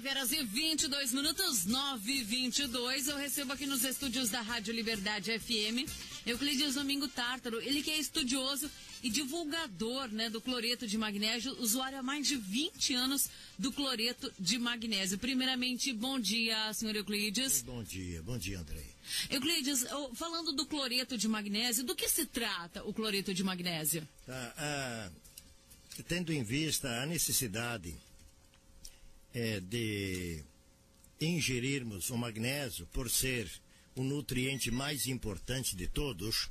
9h22, 9h22. Eu recebo aqui nos estúdios da Rádio Liberdade FM Euclides Domingo Tártaro. Ele que é estudioso e divulgador, né, do cloreto de magnésio, usuário há mais de 20 anos do cloreto de magnésio. Primeiramente, bom dia, senhor Euclides. Bom dia, Andrei. Euclides, falando do cloreto de magnésio, do que se trata o cloreto de magnésio? Tendo em vista a necessidade de ingerirmos o magnésio, por ser o nutriente mais importante de todos,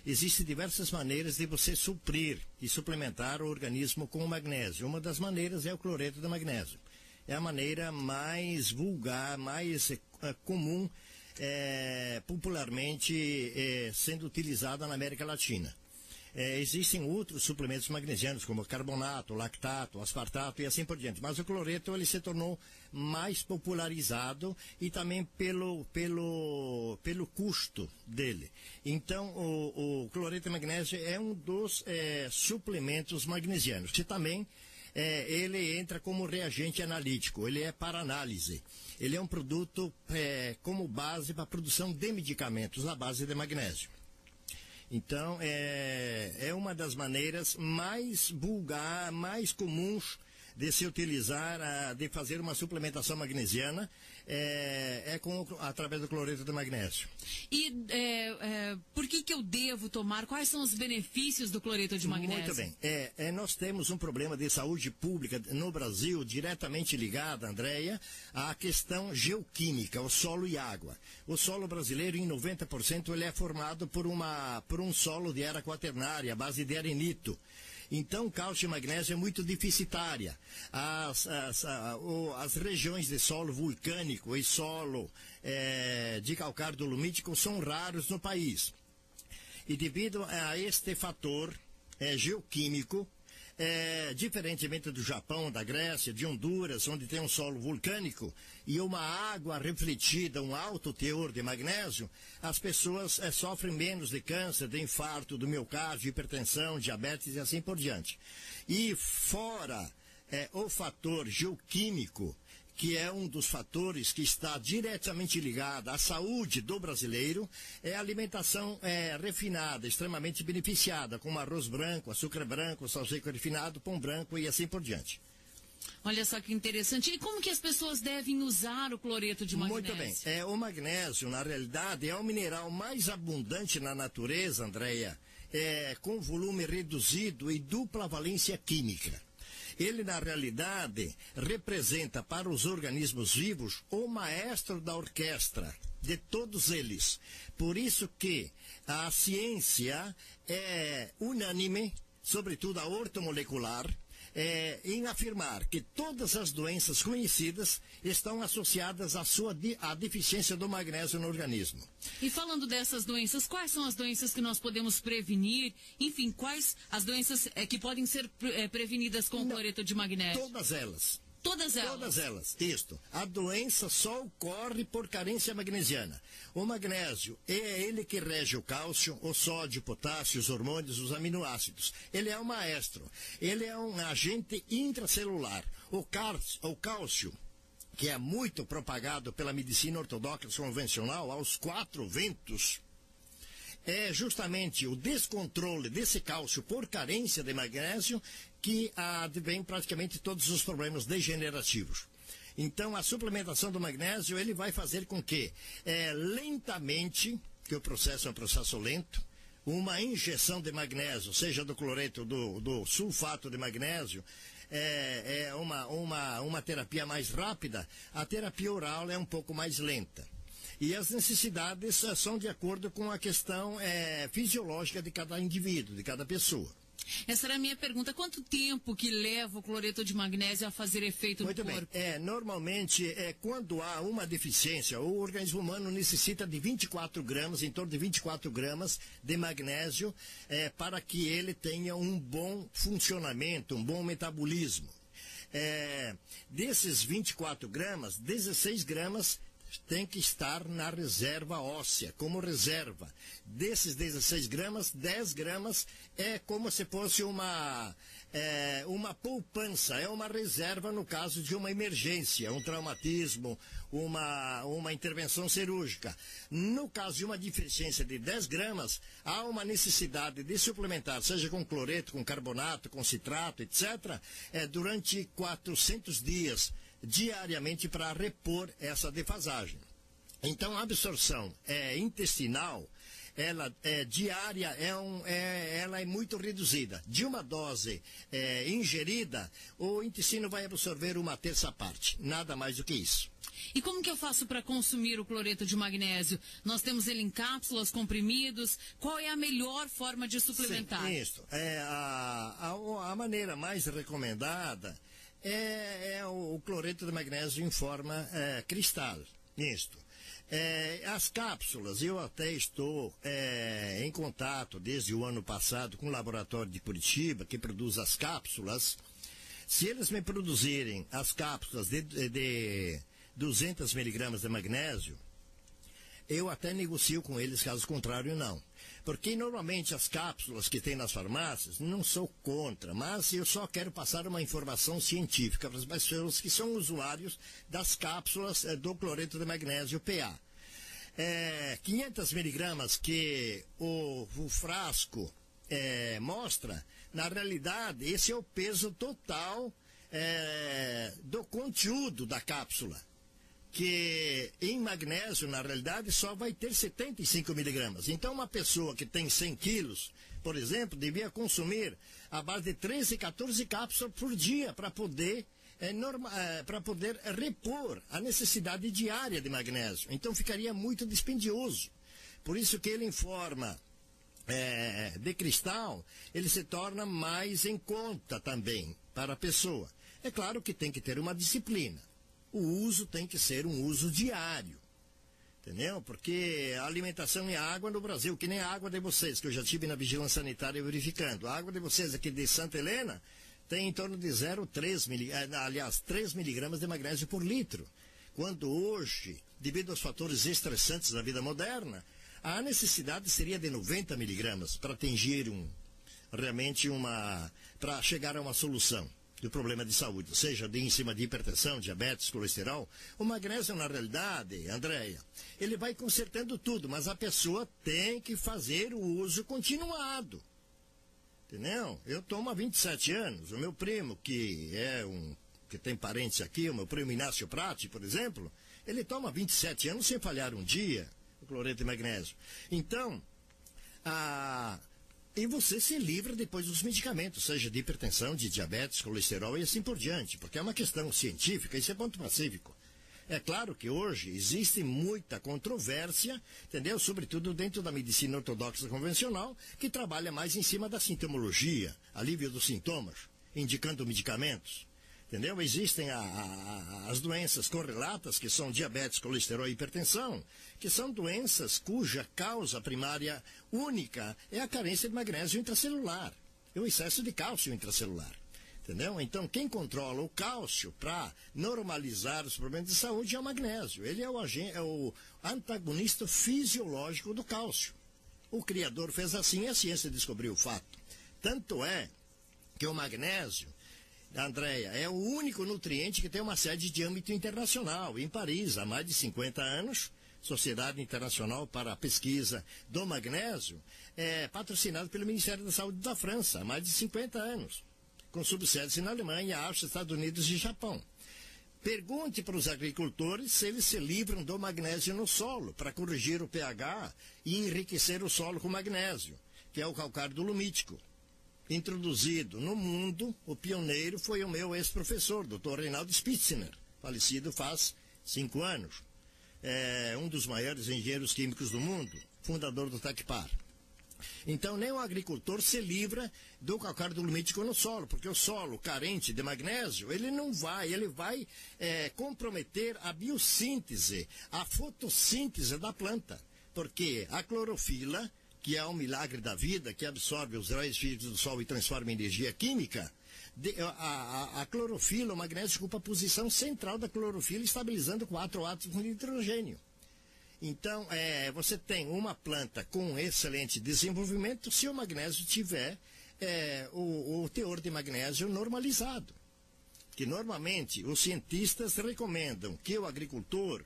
existem diversas maneiras de você suprir e suplementar o organismo com o magnésio. Uma das maneiras é o cloreto de magnésio. É a maneira mais vulgar, mais comum, popularmente sendo utilizada na América Latina. Existem outros suplementos magnesianos, como carbonato, lactato, aspartato e assim por diante. Mas o cloreto ele se tornou mais popularizado e também pelo custo dele. Então, o cloreto de magnésio é um dos suplementos magnesianos, que também ele entra como reagente analítico, ele é para análise. Ele é um produto como base para a produção de medicamentos à base de magnésio. Então, é uma das maneiras mais vulgar, mais comuns de se utilizar, de fazer uma suplementação magnesiana, através do cloreto de magnésio. E por que eu devo tomar? Quais são os benefícios do cloreto de magnésio? Muito bem. Nós temos um problema de saúde pública no Brasil, diretamente ligado, Andréia, à questão geoquímica, o solo e água. O solo brasileiro, em 90%, ele é formado por um solo de era quaternária, à base de arenito. Então, cálcio e magnésio é muito deficitária. As regiões de solo vulcânico e solo de calcário dolomítico são raros no país. E devido a este fator geoquímico, diferentemente do Japão, da Grécia, de Honduras, onde tem um solo vulcânico e uma água refletida, um alto teor de magnésio, as pessoas sofrem menos de câncer, de infarto, do miocárdio, hipertensão, diabetes e assim por diante. E fora o fator geoquímico, que é um dos fatores que está diretamente ligado à saúde do brasileiro, é a alimentação refinada, extremamente beneficiada, como arroz branco, açúcar branco, sal seco refinado, pão branco e assim por diante. Olha só que interessante. E como que as pessoas devem usar o cloreto de magnésio? Muito bem. O magnésio, na realidade, é o mineral mais abundante na natureza, Andréia, com volume reduzido e dupla valência química. Ele, na realidade, representa para os organismos vivos o maestro da orquestra, de todos eles. Por isso que a ciência é unânime, sobretudo a ortomolecular, em afirmar que todas as doenças conhecidas estão associadas à deficiência do magnésio no organismo. E falando dessas doenças, quais são as doenças que nós podemos prevenir? Enfim, quais as doenças que podem ser prevenidas com o cloreto de magnésio? Todas elas. Todas elas? Todas elas, isto. A doença só ocorre por carência magnesiana. O magnésio é ele que rege o cálcio, o sódio, o potássio, os hormônios, os aminoácidos. Ele é o maestro. Ele é um agente intracelular. O cálcio, que é muito propagado pela medicina ortodoxa convencional, aos 4 ventos, é justamente o descontrole desse cálcio por carência de magnésio que advém praticamente todos os problemas degenerativos. Então, a suplementação do magnésio, ele vai fazer com que, lentamente, que o processo é um processo lento, uma injeção de magnésio, seja do cloreto, do sulfato de magnésio, uma terapia mais rápida, a terapia oral é um pouco mais lenta. E as necessidades são de acordo com a questão fisiológica de cada indivíduo, de cada pessoa. Essa era a minha pergunta. Quanto tempo que leva o cloreto de magnésio a fazer efeito no corpo? Muito bem. Normalmente, quando há uma deficiência, o organismo humano necessita de 24 gramas, em torno de 24 gramas de magnésio, para que ele tenha um bom funcionamento, um bom metabolismo. Desses 24 gramas, 16 gramas tem que estar na reserva óssea, como reserva. Desses 16 gramas, 10 gramas é como se fosse uma poupança, é uma reserva no caso de uma emergência, um traumatismo, uma intervenção cirúrgica. No caso de uma deficiência de 10 gramas, há uma necessidade de suplementar, seja com cloreto, com carbonato, com citrato, etc., durante 400 dias, diariamente, para repor essa defasagem. Então, a absorção intestinal, ela diária, ela é muito reduzida. De uma dose ingerida, o intestino vai absorver uma terça parte, nada mais do que isso. E como que eu faço para consumir o cloreto de magnésio? Nós temos ele em cápsulas, comprimidos. Qual é a melhor forma de suplementar? Sim, isso. A maneira mais recomendada é o cloreto de magnésio em forma cristal. Isto. As cápsulas, eu até estou em contato desde o ano passado com o laboratório de Curitiba, que produz as cápsulas. Se eles me produzirem as cápsulas de 200 miligramas de magnésio, eu até negocio com eles, caso contrário, não. Porque normalmente as cápsulas que tem nas farmácias, não sou contra, mas eu só quero passar uma informação científica para as pessoas que são usuários das cápsulas do cloreto de magnésio PA. 500 miligramas que o frasco mostra, na realidade, esse é o peso total do conteúdo da cápsula, que em magnésio, na realidade, só vai ter 75 miligramas. Então, uma pessoa que tem 100 quilos, por exemplo, devia consumir a base de 13, 14 cápsulas por dia para poder repor a necessidade diária de magnésio. Então, ficaria muito dispendioso. Por isso que ele em forma de cristal, ele se torna mais em conta também para a pessoa. É claro que tem que ter uma disciplina. O uso tem que ser um uso diário, entendeu? Porque a alimentação e a água no Brasil, que nem a água de vocês, que eu já estive na vigilância sanitária verificando, a água de vocês aqui de Santa Helena tem em torno de 3 miligramas de magnésio por litro, quando hoje, devido aos fatores estressantes da vida moderna, a necessidade seria de 90 miligramas para atingir para chegar a uma solução do problema de saúde, seja em cima de hipertensão, diabetes, colesterol. O magnésio, na realidade, Andréia, ele vai consertando tudo, mas a pessoa tem que fazer o uso continuado. Entendeu? Eu tomo há 27 anos. O meu primo, que tem parentes aqui, o meu primo Inácio Prati, por exemplo, ele toma 27 anos sem falhar um dia o cloreto de magnésio. Então, e você se livra depois dos medicamentos, seja de hipertensão, de diabetes, colesterol e assim por diante, porque é uma questão científica, isso é ponto pacífico. É claro que hoje existe muita controvérsia, entendeu? Sobretudo dentro da medicina ortodoxa convencional, que trabalha mais em cima da sintomologia, alívio dos sintomas, indicando medicamentos. Entendeu? Existem as doenças correlatas, que são diabetes, colesterol e hipertensão, que são doenças cuja causa primária única é a carência de magnésio intracelular, e o excesso de cálcio intracelular. Entendeu? Então, quem controla o cálcio para normalizar os problemas de saúde é o magnésio. Ele é o antagonista fisiológico do cálcio. O Criador fez assim e a ciência descobriu o fato. Tanto é que o magnésio, Andréia, é o único nutriente que tem uma sede de âmbito internacional. Em Paris, há mais de 50 anos, Sociedade Internacional para a Pesquisa do Magnésio, patrocinado pelo Ministério da Saúde da França, há mais de 50 anos, com subsedes na Alemanha, Áustria, Estados Unidos e Japão. Pergunte para os agricultores se eles se livram do magnésio no solo, para corrigir o pH e enriquecer o solo com magnésio, que é o calcário dolomítico. Introduzido no mundo, o pioneiro foi o meu ex-professor, Dr. Reinaldo Spitzner, falecido faz 5 anos. Um dos maiores engenheiros químicos do mundo, fundador do Tecpar. Então, nem o agricultor se livra do calcário dolomítico no solo, porque o solo carente de magnésio, ele vai comprometer a biossíntese, a fotossíntese da planta, porque a clorofila, que é um milagre da vida, que absorve os raios físicos do sol e transforma em energia química, a clorofila, o magnésio ocupa a posição central da clorofila, estabilizando 4 átomos de hidrogênio. Então, você tem uma planta com excelente desenvolvimento se o magnésio estiver o teor de magnésio normalizado. Que normalmente os cientistas recomendam que o agricultor,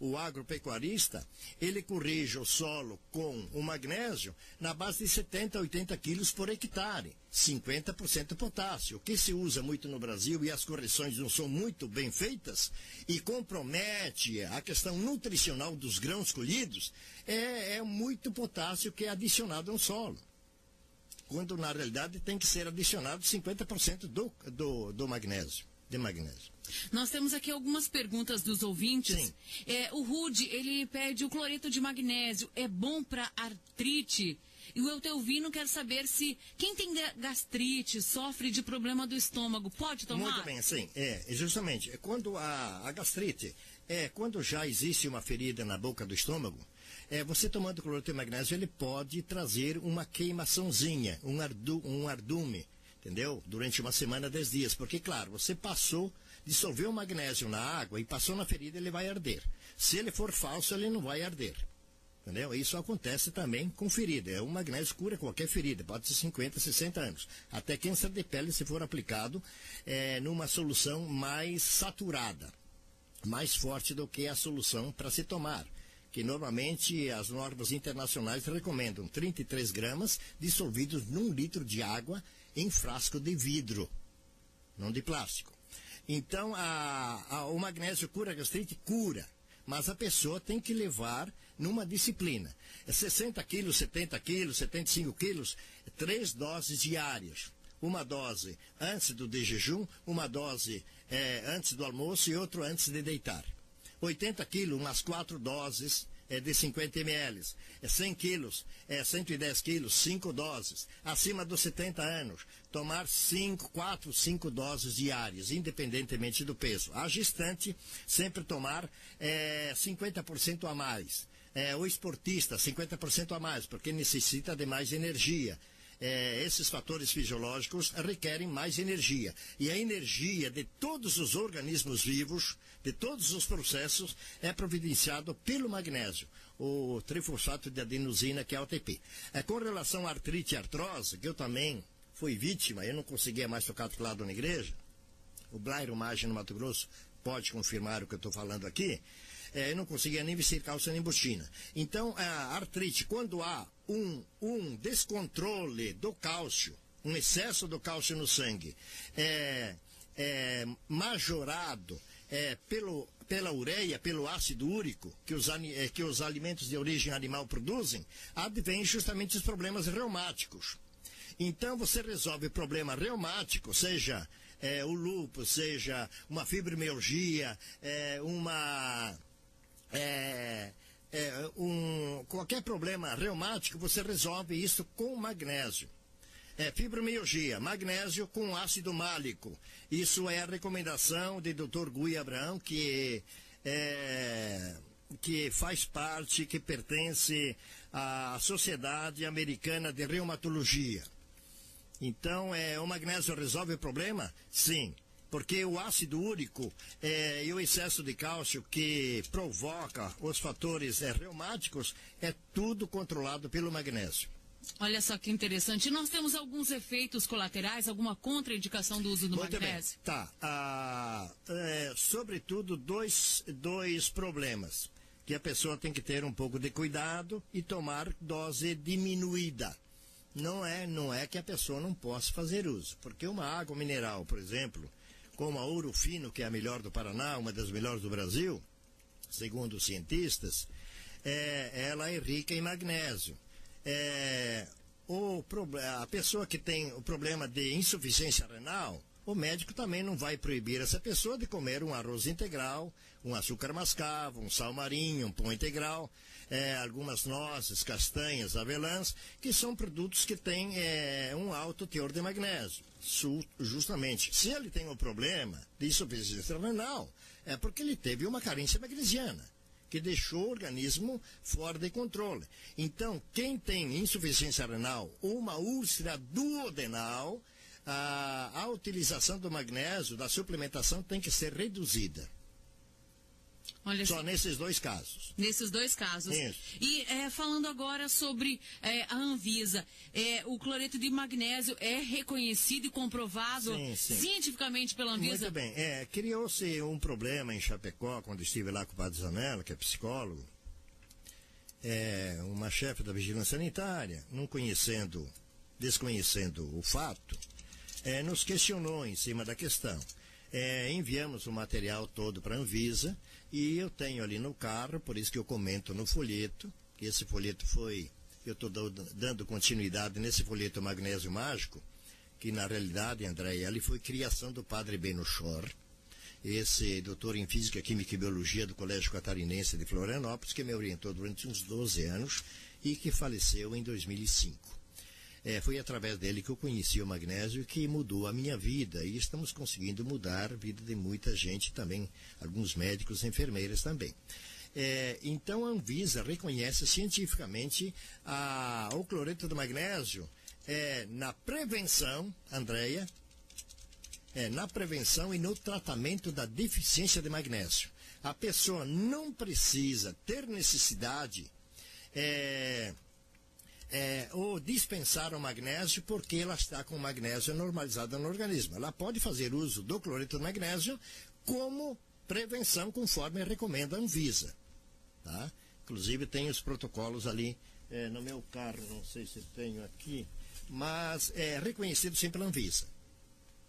o agropecuarista, ele corrija o solo com o magnésio na base de 70 a 80 quilos por hectare, 50% potássio. O que se usa muito no Brasil e as correções não são muito bem feitas e compromete a questão nutricional dos grãos colhidos, é muito potássio que é adicionado ao solo. Quando na realidade tem que ser adicionado 50% do magnésio. De magnésio. Nós temos aqui algumas perguntas dos ouvintes. Sim. O Rude, ele pede o cloreto de magnésio. É bom para artrite? E o Eutelvino quer saber se quem tem gastrite, sofre de problema do estômago, pode tomar? Muito bem, sim. Justamente, quando a gastrite, quando já existe uma ferida na boca do estômago, você tomando cloreto de magnésio, ele pode trazer uma queimaçãozinha, um ardume, entendeu? Durante uma semana, 10 dias. Porque, claro, você dissolveu o magnésio na água e passou na ferida, ele vai arder. Se ele for falso, ele não vai arder. Entendeu? Isso acontece também com ferida. O magnésio cura qualquer ferida, pode ser 50, 60 anos. Até câncer de pele, se for aplicado numa solução mais saturada, mais forte do que a solução para se tomar. Que normalmente as normas internacionais recomendam 33 gramas dissolvidos num litro de água em frasco de vidro, não de plástico. Então, o magnésio cura a gastrite? Cura. Mas a pessoa tem que levar numa disciplina. 60 quilos, 70 quilos, 75 quilos, 3 doses diárias. Uma dose antes de jejum, uma dose antes do almoço e outra antes de deitar. 80 quilos, umas 4 doses de 50 ml. 100 quilos, 110 quilos, 5 doses. Acima dos 70 anos, tomar 4, 5 doses diárias, independentemente do peso. A gestante, sempre tomar 50% a mais. O esportista, 50% a mais, porque necessita de mais energia. Esses fatores fisiológicos requerem mais energia. E a energia de todos os organismos vivos, de todos os processos, é providenciado pelo magnésio, o trifosfato de adenosina, que é o ATP. Com relação à artrite e artrose, que eu também fui vítima, eu não conseguia mais tocar teclado na igreja, o Blairo Maggi no Mato Grosso pode confirmar o que eu estou falando aqui, eu não conseguia nem vestir calça nem botina. Então, a artrite, quando há um descontrole do cálcio, um excesso do cálcio no sangue, majorado pela ureia, pelo ácido úrico que os alimentos de origem animal produzem, advém justamente os problemas reumáticos. Então, você resolve o problema reumático, seja o lúpus, seja uma fibromialgia, qualquer problema reumático, você resolve isso com magnésio. Fibromialgia, magnésio com ácido málico. Isso é a recomendação de Dr. Gui Abraham, que faz parte, que pertence à Sociedade Americana de Reumatologia. Então, o magnésio resolve o problema? Sim. Porque o ácido úrico e o excesso de cálcio que provoca os fatores reumáticos é tudo controlado pelo magnésio. Olha só que interessante. Nós temos alguns efeitos colaterais, alguma contraindicação do uso do magnésio? Bem. Tá. Sobretudo dois problemas que a pessoa tem que ter um pouco de cuidado e tomar dose diminuída. Não é que a pessoa não possa fazer uso, porque uma água mineral, por exemplo, como a Ouro Fino, que é a melhor do Paraná, uma das melhores do Brasil, segundo os cientistas, ela é rica em magnésio. A pessoa que tem o problema de insuficiência renal, o médico também não vai proibir essa pessoa de comer um arroz integral, um açúcar mascavo, um sal marinho, um pão integral, algumas nozes, castanhas, avelãs, que são produtos que têm um alto teor de magnésio. Justamente, se ele tem um problema de insuficiência renal, é porque ele teve uma carência magnesiana, que deixou o organismo fora de controle. Então, quem tem insuficiência renal ou uma úlcera duodenal, a utilização do magnésio, da suplementação, tem que ser reduzida. Olha, só nesses 2 casos. Nesses 2 casos. Isso. E falando agora sobre a Anvisa, o cloreto de magnésio é reconhecido e comprovado cientificamente pela Anvisa? Muito bem. Criou-se um problema em Chapecó, quando estive lá com o padre Zanella, que é psicólogo. Uma chefe da vigilância sanitária, desconhecendo o fato, nos questionou em cima da questão. Enviamos o material todo para a Anvisa e eu tenho ali no carro, por isso que eu comento no folheto, que esse folheto eu estou dando continuidade nesse folheto Magnésio Mágico, que na realidade, Andréia, ele foi criação do padre Beno Schor, esse doutor em Física, Química e Biologia do Colégio Catarinense de Florianópolis, que me orientou durante uns 12 anos e que faleceu em 2005. Foi através dele que eu conheci o magnésio e que mudou a minha vida. E estamos conseguindo mudar a vida de muita gente também, alguns médicos e enfermeiras também. Então a Anvisa reconhece cientificamente o cloreto de magnésio na prevenção, Andréia, na prevenção e no tratamento da deficiência de magnésio. A pessoa não precisa ter necessidade ou dispensar o magnésio porque ela está com o magnésio normalizado no organismo. Ela pode fazer uso do cloreto de magnésio como prevenção, conforme recomenda a Anvisa. Tá? Inclusive tem os protocolos ali no meu carro, não sei se tenho aqui, mas é reconhecido sim pela Anvisa.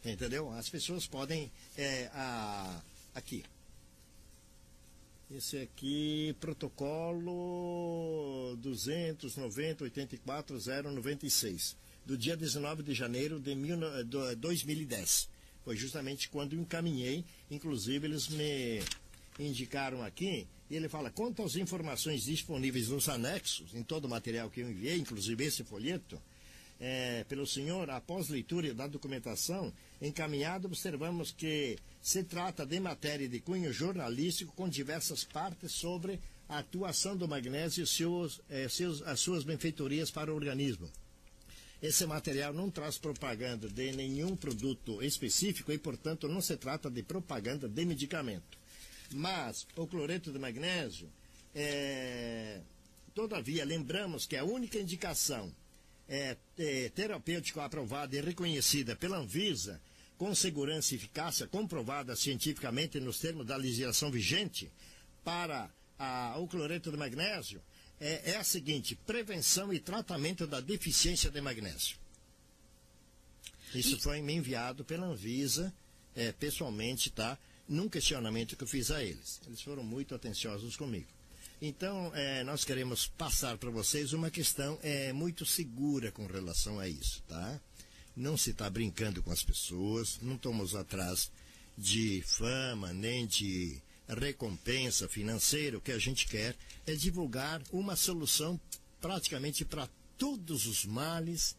Entendeu? As pessoas podem... aqui. Esse aqui, protocolo 290-84-096, do dia 19 de janeiro de 2010. Foi justamente quando eu encaminhei, inclusive eles me indicaram aqui, e ele fala, quanto às informações disponíveis nos anexos, em todo o material que eu enviei, inclusive esse folheto, pelo senhor, após leitura da documentação encaminhada, observamos que se trata de matéria de cunho jornalístico com diversas partes sobre a atuação do magnésio e as suas benfeitorias para o organismo. Esse material não traz propaganda de nenhum produto específico e, portanto, não se trata de propaganda de medicamento. Mas o cloreto de magnésio, todavia, lembramos que a única indicação terapêutica aprovada e reconhecida pela Anvisa, com segurança e eficácia comprovada cientificamente nos termos da legislação vigente para o cloreto de magnésio, é a seguinte: prevenção e tratamento da deficiência de magnésio. Isso foi me enviado pela Anvisa, pessoalmente, tá? Num questionamento que eu fiz a eles. Eles foram muito atenciosos comigo. Então, nós queremos passar para vocês uma questão muito segura com relação a isso, tá? Não se está brincando com as pessoas, não estamos atrás de fama, nem de recompensa financeira. O que a gente quer é divulgar uma solução praticamente para todos os males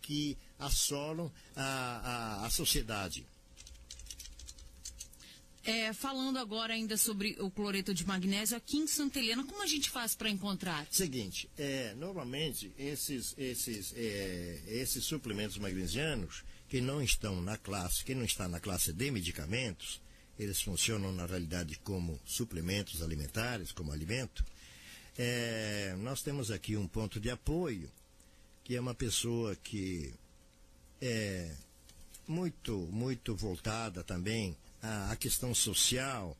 que assolam a sociedade. Falando agora ainda sobre o cloreto de magnésio, aqui em Santa Helena, como a gente faz para encontrar? Seguinte, normalmente esses suplementos magnesianos que não estão na classe, que não está na classe de medicamentos, eles funcionam na realidade como suplementos alimentares, como alimento. Nós temos aqui um ponto de apoio, que é uma pessoa que é muito voltada também a questão social,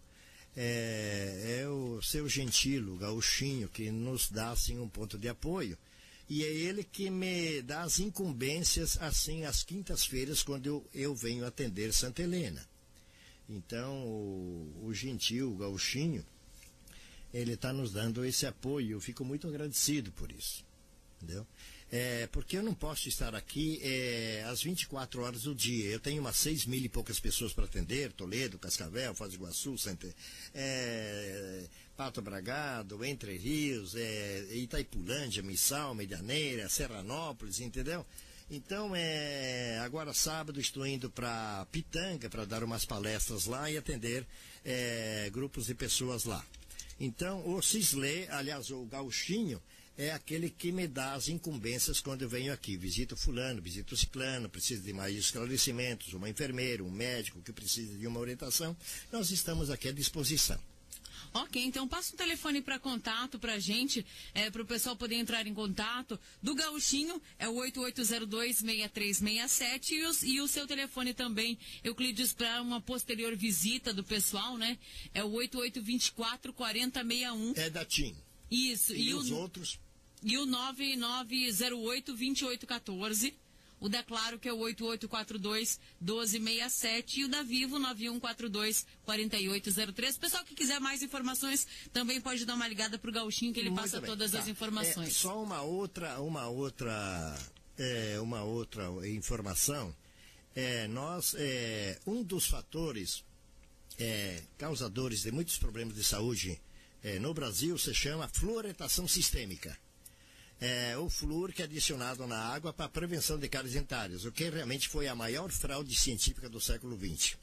o seu Gentilo, o Gauchinho, que nos dá assim um ponto de apoio, e é ele que me dá as incumbências assim às quintas-feiras quando eu venho atender Santa Helena. Então o Gentil, o Gauchinho, ele está nos dando esse apoio, eu fico muito agradecido por isso, entendeu? Porque eu não posso estar aqui às 24 horas do dia. Eu tenho umas 6.000 e poucas pessoas para atender: Toledo, Cascavel, Foz do Iguaçu, Pato Bragado, Entre Rios, Itaipulândia, Missal, Medianeira, Serranópolis, entendeu? Então, agora sábado estou indo para Pitanga para dar umas palestras lá e atender grupos de pessoas lá. Então, o Cisley, aliás, o Gauchinho, é aquele que me dá as incumbências quando eu venho aqui. Visito fulano, visito ciclano, preciso de mais esclarecimentos, uma enfermeira, um médico que precisa de uma orientação. Nós estamos aqui à disposição. Ok, então passa um telefone para contato pra gente, para o pessoal poder entrar em contato. Do Gauchinho é o 8802-6367 e o seu telefone também, Euclides, para uma posterior visita do pessoal, né? É o 8824-4061. É da TIM. Isso. E os outros? E o 9908-2814. O da Claro, que é o 8842-1267. E o da Vivo, 9142-4803. Pessoal que quiser mais informações, também pode dar uma ligada pro Gauchinho, que ele Muito passa bem. todas as informações. Só uma outra informação. Um dos fatores causadores de muitos problemas de saúde no Brasil se chama fluoretação sistêmica. O flúor que é adicionado na água para a prevenção de cáries dentárias, o que realmente foi a maior fraude científica do século XX.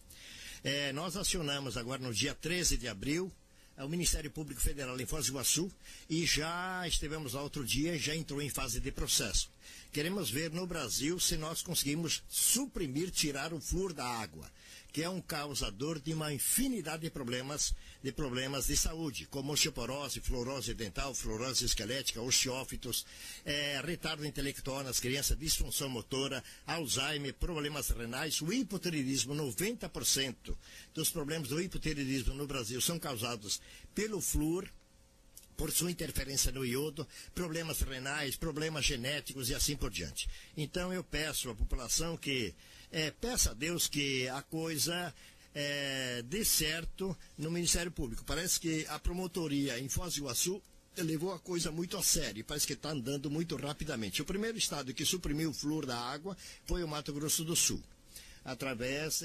Nós acionamos agora no dia 13 de abril o Ministério Público Federal em Foz do Iguaçu e já estivemos lá outro dia, já entrou em fase de processo. Queremos ver no Brasil se nós conseguimos suprimir, tirar o flúor da água, que é um causador de uma infinidade de problemas de saúde, como osteoporose, fluorose dental, fluorose esquelética, osteófitos, retardo intelectual nas crianças, disfunção motora, Alzheimer, problemas renais, o hipotireoidismo. 90% dos problemas do hipotireoidismo no Brasil são causados pelo flúor, por sua interferência no iodo, problemas renais, problemas genéticos e assim por diante. Então eu peço à população que peça a Deus que a coisa dê certo no Ministério Público. Parece que a promotoria em Foz do Iguaçu levou a coisa muito a sério, parece que está andando muito rapidamente. O primeiro estado que suprimiu o flúor da água foi o Mato Grosso do Sul, através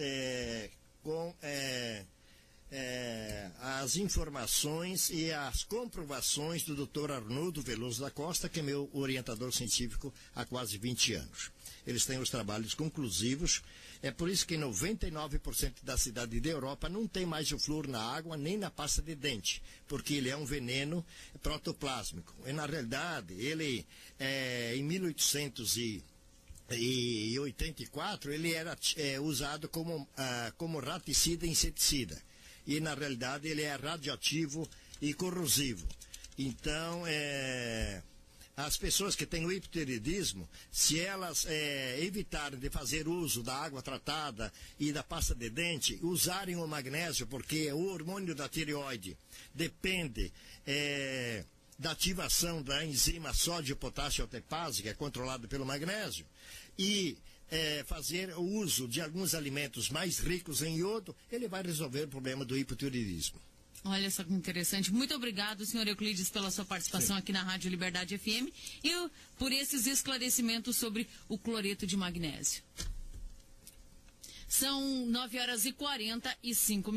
as informações e as comprovações do Dr. Arnoldo Veloso da Costa, que é meu orientador científico há quase 20 anos. Eles têm os trabalhos conclusivos. É por isso que 99% da cidade da Europa não tem mais o flúor na água nem na pasta de dente, porque ele é um veneno protoplásmico. E, na realidade, ele, em 1884, ele era usado como raticida e inseticida. E, na realidade, ele é radioativo e corrosivo. Então, as pessoas que têm o hipotireoidismo, se elas evitarem de fazer uso da água tratada e da pasta de dente, usarem o magnésio, porque o hormônio da tireoide depende da ativação da enzima sódio-potássio altepase, que é controlada pelo magnésio, e fazer o uso de alguns alimentos mais ricos em iodo, ele vai resolver o problema do hipotireoidismo. Olha só que interessante. Muito obrigado, senhor Euclides, pela sua participação aqui na Rádio Liberdade FM e por esses esclarecimentos sobre o cloreto de magnésio. São 9h45.